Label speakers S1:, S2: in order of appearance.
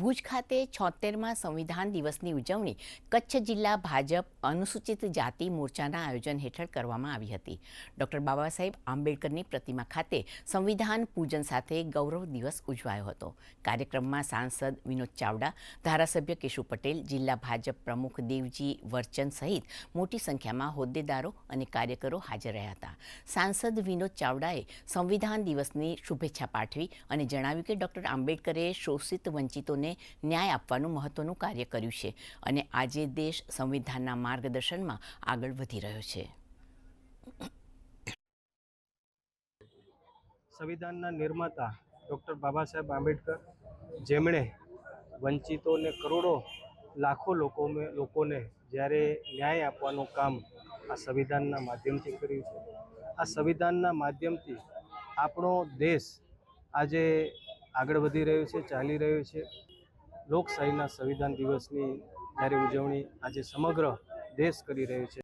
S1: ભુજ ખાતે 76મા સંવિધાન દિવસની ઉજવણી કચ્છ જિલ્લા ભાજપ અનુસૂચિત જાતિ મોરચાના આયોજન હેઠળ કરવામાં આવી હતી. ડૉક્ટર બાબા સાહેબ આંબેડકરની પ્રતિમા ખાતે સંવિધાન પૂજન સાથે ગૌરવ દિવસ ઉજવાયો હતો. કાર્યક્રમમાં સાંસદ વિનોદ ચાવડા, ધારાસભ્ય કેશુ પટેલ, જિલ્લા ભાજપ પ્રમુખ દેવજી વર્ચન સહિત મોટી સંખ્યામાં હોદ્દેદારો અને કાર્યકરો હાજર રહ્યા હતા. સાંસદ વિનોદ ચાવડાએ સંવિધાન દિવસની શુભેચ્છા પાઠવી અને જણાવ્યું કે ડૉક્ટર આંબેડકરે શોષિત વંચિતોને ન્યાય આપવાનું મહત્વનું કાર્ય કર્યું છે અને આજે દેશ સંવિધાનના માર્ગદર્શનમાં આગળ વધી રહ્યો છે.
S2: સંવિધાનના નિર્માતા ડૉક્ટર બાબા સાહેબ આંબેડકર, જેમણે વંચિતોને કરોડો લાખો લોકોને જ્યારે ન્યાય આપવાનું કામ આ સંવિધાનના માધ્યમથી કર્યું છે. આ સંવિધાનના માધ્યમથી આપણો દેશ આજે આગળ વધી રહ્યો છે, ચાલી રહ્યો છે. લોકશાહીના સંવિધાન દિવસની જ્યારે ઉજવણી આજે સમગ્ર દેશ કરી રહ્યો છે,